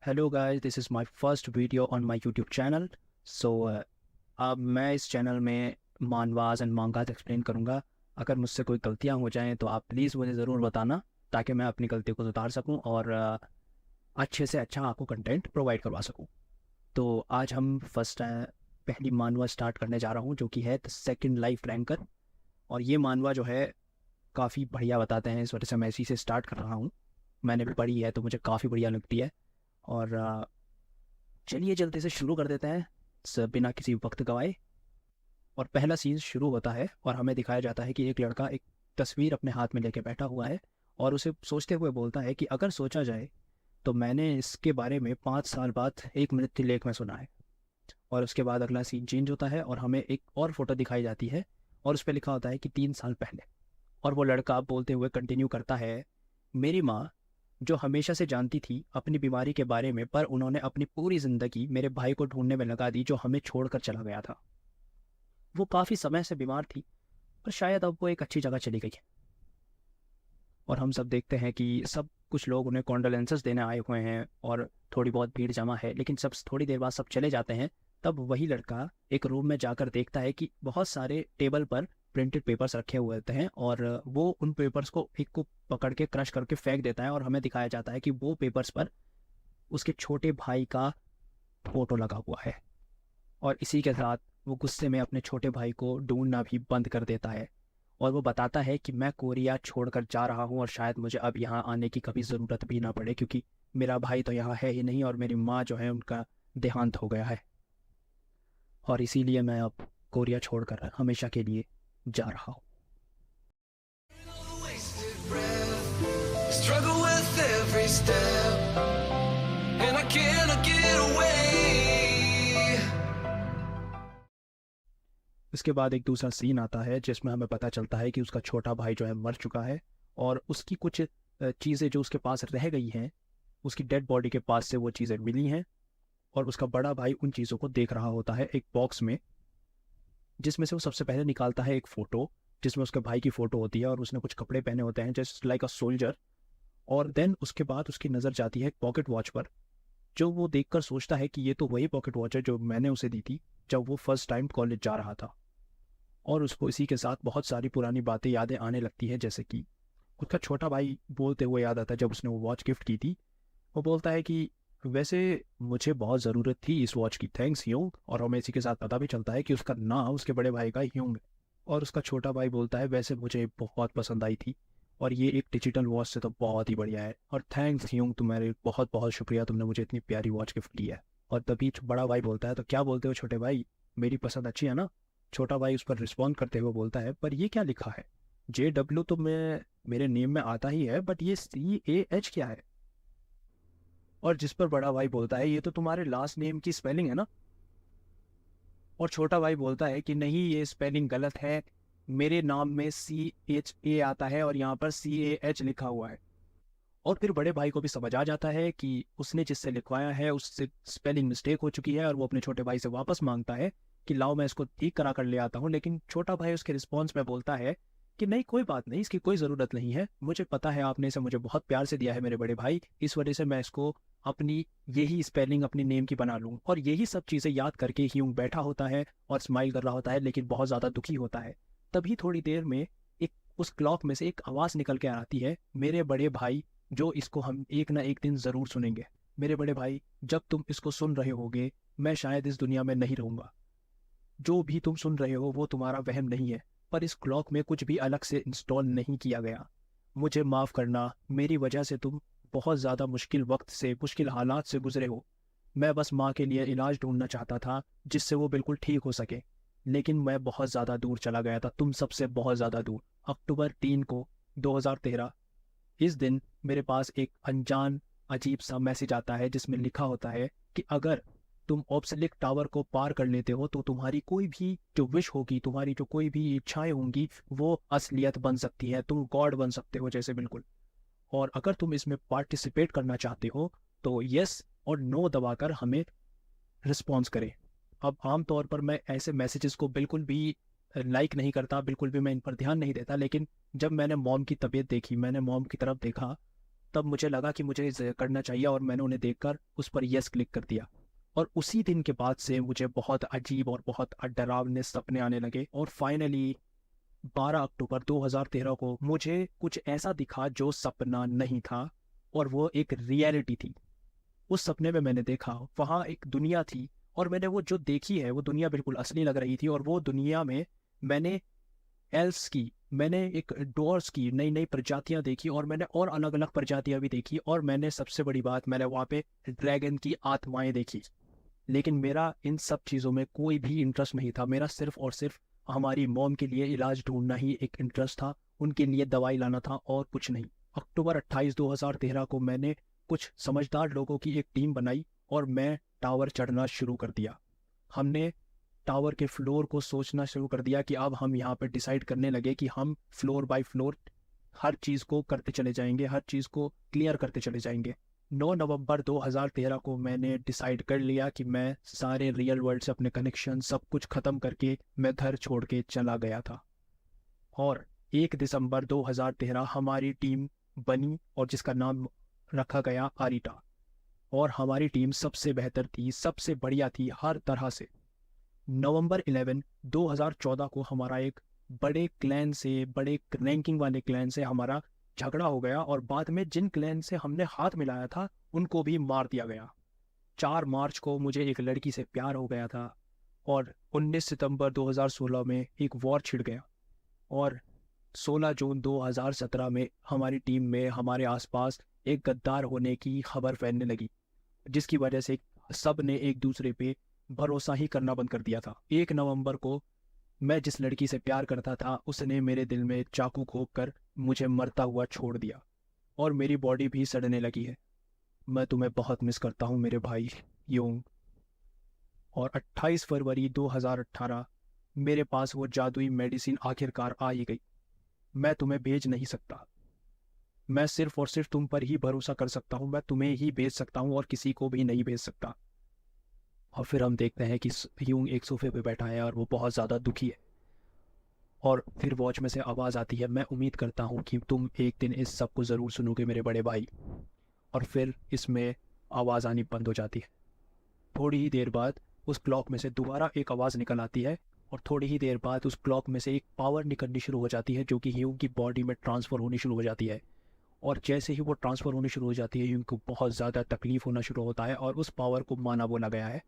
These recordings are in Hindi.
Hello guys, this is my first video on my YouTube channel. So अब मैं इस चैनल में मानवास एंड मांगास एक्सप्लेन करूँगा। अगर मुझसे कोई गलतियाँ हो जाएं तो आप प्लीज़ मुझे ज़रूर बताना, ताकि मैं अपनी गलती को सुधार सकूं और अच्छे से अच्छा आपको कंटेंट प्रोवाइड करवा सकूं। तो आज हम पहली मानवा स्टार्ट करने जा रहा हूं, जो कि है द सेकंड लाइफ रैंकर। और ये मानवा जो है काफ़ी बढ़िया बताते हैं, इस वजह से मैं इसी से स्टार्ट कर रहा हूँ। मैंने भी पढ़ी है तो मुझे काफ़ी बढ़िया लगती है। और चलिए जल्दी से शुरू कर देते हैं बिना किसी वक्त गवाए। और पहला सीन शुरू होता है और हमें दिखाया जाता है कि एक लड़का एक तस्वीर अपने हाथ में लेके बैठा हुआ है और उसे सोचते हुए बोलता है कि अगर सोचा जाए तो मैंने इसके बारे में 5 साल बाद एक मृत्यु लेख में सुना है। और उसके बाद अगला सीन चेंज होता है और हमें एक और फोटो दिखाई जाती है और उस पर लिखा होता है कि 3 साल पहले। और वो लड़का बोलते हुए कंटिन्यू करता है, मेरी माँ जो हमेशा से जानती थी अपनी बीमारी के बारे में, पर उन्होंने अपनी पूरी जिंदगी मेरे भाई को ढूंढने में लगा दी जो हमें छोड़कर चला गया था। वो काफ़ी समय से बीमार थी, पर शायद अब वो एक अच्छी जगह चली गई है। और हम सब देखते हैं कि सब कुछ लोग उन्हें कॉन्डोलेंसेस देने आए हुए हैं और थोड़ी बहुत भीड़ जमा है, लेकिन सब थोड़ी देर बाद सब चले जाते हैं। तब वही लड़का एक रूम में जाकर देखता है कि बहुत सारे टेबल पर प्रिंटेड पेपर्स रखे हुए होते हैं और वो उन पेपर्स को एक को पकड़ के क्रश करके फेंक देता है। और हमें दिखाया जाता है कि वो पेपर्स पर उसके छोटे भाई का फोटो लगा हुआ है। और इसी के साथ वो गुस्से में अपने छोटे भाई को ढूंढना भी बंद कर देता है। और वो बताता है कि मैं कोरिया छोड़कर जा रहा हूँ और शायद मुझे अब यहाँ आने की कभी ज़रूरत भी ना पड़े, क्योंकि मेरा भाई तो यहाँ है ही नहीं और मेरी माँ जो है उनका देहांत हो गया है। और इसीलिए मैं अब कोरिया छोड़कर हमेशा के लिए जा रहा हूँ। Struggle with every step, and I cannot get away. इसके बाद एक दूसरा सीन आता है जिसमें हमें पता चलता है कि उसका छोटा भाई जो है मर चुका है और उसकी कुछ चीज़ें जो उसके पास रह गई हैं, उसकी डेड बॉडी के पास से वो चीज़ें मिली हैं। और उसका बड़ा भाई उन चीज़ों को देख रहा होता है एक बॉक्स में, जिसमें से वो सबसे पहले निकालता है एक फ़ोटो जिसमें उसके भाई की फ़ोटो होती है और उसने कुछ कपड़े पहने होते हैं जस्ट लाइक अ सोल्जर। और देन उसके बाद उसकी नज़र जाती है एक पॉकेट वॉच पर, जो वो देखकर सोचता है कि ये तो वही पॉकेट वॉच है जो मैंने उसे दी थी जब वो फर्स्ट टाइम कॉलेज जा रहा था। और उसको इसी के साथ बहुत सारी पुरानी बातें यादें आने लगती है, जैसे कि उसका छोटा भाई बोलते हुए याद आता है जब उसने वो वॉच गिफ्ट की थी। वो बोलता है कि वैसे मुझे बहुत ज़रूरत थी इस वॉच की, थैंक्स ह्यूंग। और हमें इसी के साथ पता भी चलता है कि उसका नाम उसके बड़े भाई का ह्यूंग है। और उसका छोटा भाई बोलता है वैसे मुझे बहुत पसंद आई थी और ये एक डिजिटल वॉच से तो बहुत ही बढ़िया है, और थैंक्स ह्यूंग, तुम्हारे बहुत बहुत शुक्रिया, तुमने मुझे इतनी प्यारी वॉच गिफ्ट की है। और तभी बड़ा भाई बोलता है, तो क्या बोलते हो छोटे भाई, मेरी पसंद अच्छी है ना? छोटा भाई उस पर रिस्पॉन्ड करते हुए बोलता है, पर ये क्या लिखा है? JW तो मैं मेरे नेम में आता ही है, बट ये CAH क्या है? और जिस पर बड़ा भाई बोलता है, ये तो तुम्हारे लास्ट नेम की स्पेलिंग है ना? और छोटा भाई बोलता है कि नहीं, ये स्पेलिंग गलत है, मेरे नाम में CHA आता है और यहाँ पर CAH लिखा हुआ है। और फिर बड़े भाई को भी समझ आ जाता है कि उसने जिससे लिखवाया है उससे स्पेलिंग मिस्टेक हो चुकी है और वो अपने छोटे भाई से वापस मांगता है कि लाओ मैं इसको ठीक करा कर ले आता हूँ। लेकिन छोटा भाई उसके रिस्पॉन्स में बोलता है कि नहीं, कोई बात नहीं, इसकी कोई ज़रूरत नहीं है, मुझे पता है आपने इसे मुझे बहुत प्यार से दिया है मेरे बड़े भाई, इस वजह से मैं इसको अपनी यही स्पेलिंग अपनी नेम की बना लूँ। और यही सब चीज़ें याद करके ह्यूंग बैठा होता है और स्माइल कर रहा होता है, लेकिन बहुत ज़्यादा दुखी होता है। तभी थोड़ी देर में एक उस क्लॉक में से एक आवाज़ निकल के आती है, मेरे बड़े भाई, जो इसको हम एक ना एक दिन ज़रूर सुनेंगे। मेरे बड़े भाई, जब तुम इसको सुन रहे होगे मैं शायद इस दुनिया में नहीं रहूँगा। जो भी तुम सुन रहे हो वो तुम्हारा वहम नहीं है, पर इस क्लॉक में कुछ भी अलग से इंस्टॉल नहीं किया गया। मुझे माफ़ करना, मेरी वजह से तुम बहुत ज़्यादा मुश्किल वक्त से, मुश्किल हालात से गुजरे हो। मैं बस माँ के लिए इलाज ढूंढना चाहता था जिससे वो बिल्कुल ठीक हो सके, लेकिन मैं बहुत ज़्यादा दूर चला गया था, तुम सबसे बहुत ज़्यादा दूर। अक्टूबर 3 को 2013, इस दिन मेरे पास एक अनजान अजीब सा मैसेज आता है जिसमें लिखा होता है कि अगर तुम ऑब्सलिक टावर को पार कर लेते हो तो तुम्हारी कोई भी जो विश होगी, तुम्हारी जो कोई भी इच्छाएं होंगी, वो असलियत बन सकती है, तुम गॉड बन सकते हो जैसे, बिल्कुल। और अगर तुम इसमें पार्टिसिपेट करना चाहते हो तो यस और नो दबाकर हमें रिस्पॉन्स करें। अब आमतौर पर मैं ऐसे मैसेजेस को बिल्कुल भी लाइक नहीं करता, बिल्कुल भी मैं इन पर ध्यान नहीं देता, लेकिन जब मैंने मॉम की तबीयत देखी, मैंने मॉम की तरफ देखा, तब मुझे लगा कि मुझे इसे करना चाहिए और मैंने उन्हें देखकर उस पर यस क्लिक कर दिया। और उसी दिन के बाद से मुझे बहुत अजीब और बहुत डरावने सपने आने लगे और फाइनली 12 अक्टूबर 2013 को मुझे कुछ ऐसा दिखा जो सपना नहीं था और वो एक रियलिटी थी। उस सपने में मैंने देखा वहाँ एक दुनिया थी और मैंने वो जो देखी है वो दुनिया बिल्कुल असली लग रही थी। और वो दुनिया में मैंने एल्स की, मैंने एक डॉर्स की नई नई प्रजातियां देखी और मैंने और अलग अलग प्रजातियां भी देखी। और मैंने सबसे बड़ी बात, मैंने वहाँ पे ड्रैगन की आत्माएं देखी। लेकिन मेरा इन सब चीज़ों में कोई भी इंटरेस्ट नहीं था। मेरा सिर्फ और सिर्फ हमारी मॉम के लिए इलाज ढूंढना ही एक इंटरेस्ट था, उनके लिए दवाई लाना था और कुछ नहीं। अक्टूबर 28 2013 को मैंने कुछ समझदार लोगों की एक टीम बनाई और मैं टावर चढ़ना शुरू कर दिया। हमने टावर के फ्लोर को सोचना शुरू कर दिया कि अब हम यहाँ पे डिसाइड करने लगे कि हम फ्लोर बाय फ्लोर हर चीज़ को करते चले जाएंगे, हर चीज़ को क्लियर करते चले जाएंगे। 9 नवंबर 2013 को मैंने डिसाइड कर लिया कि मैं सारे रियल वर्ल्ड से अपने कनेक्शन सब कुछ ख़त्म करके मैं घर छोड़ के चला गया था। और 1 दिसंबर 2013 हमारी टीम बनी और जिसका नाम रखा गया आरिटा। और हमारी टीम सबसे बेहतर थी, सबसे बढ़िया थी हर तरह से। नवंबर 11 2014 को हमारा एक बड़े क्लैन से, बड़े रैंकिंग वाले क्लैन से हमारा झगड़ा हो गया और बाद में जिन क्लैन से हमने हाथ मिलाया था उनको भी मार दिया गया। 4 मार्च को मुझे एक लड़की से प्यार हो गया था और 19 सितंबर 2016 में एक वॉर छिड़ गया। और 16 जून 2017 में हमारी टीम में हमारे आसपास एक गद्दार होने की खबर फैलने लगी, जिसकी वजह से सब ने एक दूसरे पे भरोसा ही करना बंद कर दिया था। 1 नवंबर को मैं जिस लड़की से प्यार करता था उसने मेरे दिल में चाकू घोंप कर मुझे मरता हुआ छोड़ दिया और मेरी बॉडी भी सड़ने लगी है। मैं तुम्हें बहुत मिस करता हूँ मेरे भाई यूंग। और 28 फरवरी 2018 मेरे पास वो जादुई मेडिसिन आखिरकार आ ही गई। मैं तुम्हें भेज नहीं सकता, मैं सिर्फ और सिर्फ तुम पर ही भरोसा कर सकता हूँ, मैं तुम्हें ही भेज सकता हूँ और किसी को भी नहीं भेज सकता। और फिर हम देखते हैं कि यूंग एक सोफे पे बैठा है और वो बहुत ज़्यादा दुखी है। और फिर वॉच में से आवाज़ आती है, मैं उम्मीद करता हूँ कि तुम एक दिन इस सब को ज़रूर सुनोगे मेरे बड़े भाई। और फिर इसमें आवाज़ आनी बंद हो जाती है। थोड़ी ही देर बाद उस क्लॉक में से दोबारा एक आवाज़ निकल आती है और थोड़ी ही देर बाद उस क्लॉक में से एक पावर निकलनी शुरू हो जाती है जो कि ह्यूंग की बॉडी में ट्रांसफ़र होनी शुरू हो जाती है। और जैसे ही वो ट्रांसफ़र होनी शुरू हो जाती है ह्यूंग को बहुत ज़्यादा तकलीफ़ होना शुरू होता है और उस पावर को माना बोला गया है।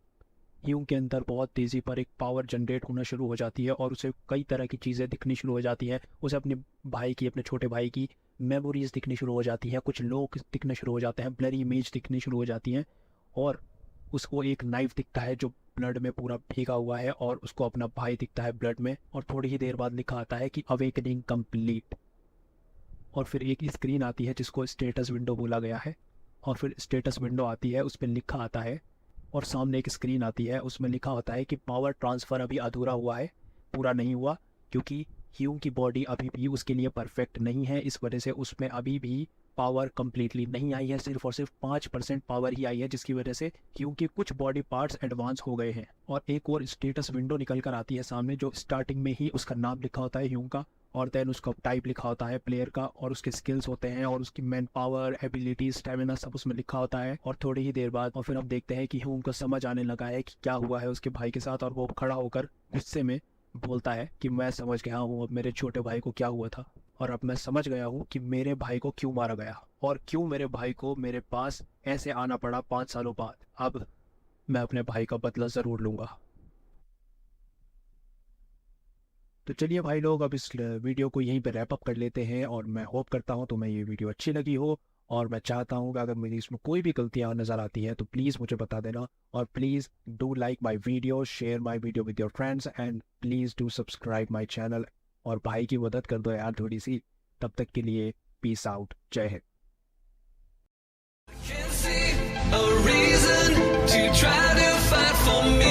ह्यूंग के अंदर बहुत तेज़ी पर एक पावर जनरेट होना शुरू हो जाती है और उसे कई तरह की चीज़ें दिखनी शुरू हो जाती है। उसे अपने भाई की, अपने छोटे भाई की मेमोरीज दिखनी शुरू हो जाती हैं, कुछ लोग दिखने शुरू हो जाते हैं, ब्लरी इमेज दिखनी शुरू हो जाती हैं। और उसको एक नाइफ दिखता है जो ब्लड में पूरा भीगा हुआ है और उसको अपना भाई दिखता है ब्लड में। और थोड़ी ही देर बाद लिखा आता है कि अवेकनिंग कंप्लीट। और फिर एक स्क्रीन आती है जिसको स्टेटस विंडो बोला गया है। और फिर स्टेटस विंडो आती है, उस पर लिखा आता है और सामने एक स्क्रीन आती है, उसमें लिखा होता है कि पावर ट्रांसफ़र अभी अधूरा हुआ है, पूरा नहीं हुआ, क्योंकि ह्यूंग की बॉडी अभी भी उसके लिए परफेक्ट नहीं है। इस वजह से उसमें अभी भी पावर कम्प्लीटली नहीं आई है, सिर्फ और सिर्फ 5% पावर ही आई है, जिसकी वजह से ह्यूंग के कुछ बॉडी पार्ट्स एडवांस हो गए हैं। और एक और स्टेटस विंडो निकल कर आती है सामने, जो स्टार्टिंग में ही उसका नाम लिखा होता है ह्यूंग का, और देन उसका टाइप लिखा होता है प्लेयर का और उसके स्किल्स होते हैं और उसकी मैन पावर, एबिलिटी, स्टेमिना सब उसमें लिखा होता है। और थोड़ी ही देर बाद और फिर हम देखते हैं कि ह्यूंग को समझ आने लगा है कि क्या हुआ है उसके भाई के साथ, और वो खड़ा होकर गुस्से में बोलता है कि मैं समझ गया हूँ अब मेरे छोटे भाई को क्या हुआ था, और अब मैं समझ गया हूँ कि मेरे भाई को क्यों मारा गया और क्यों मेरे भाई को मेरे पास ऐसे आना पड़ा 5 सालों बाद। अब मैं अपने भाई का बदला ज़रूर लूँगा। तो चलिए भाई लोग, अब इस वीडियो को यहीं पे रैप अप कर लेते हैं और मैं होप करता हूँ तुम्हें ये वीडियो अच्छी लगी हो। और मैं चाहता हूँ कि अगर मेरी इसमें कोई भी गलतियाँ नज़र आती हैं तो प्लीज़ मुझे बता देना, और please do like my video, share my video with your friends, and please do subscribe my channel. और भाई की मदद कर दो यार थोड़ी सी। तब तक के लिए पीस आउट, जय Hind. Can't see a reason to try to fight for me.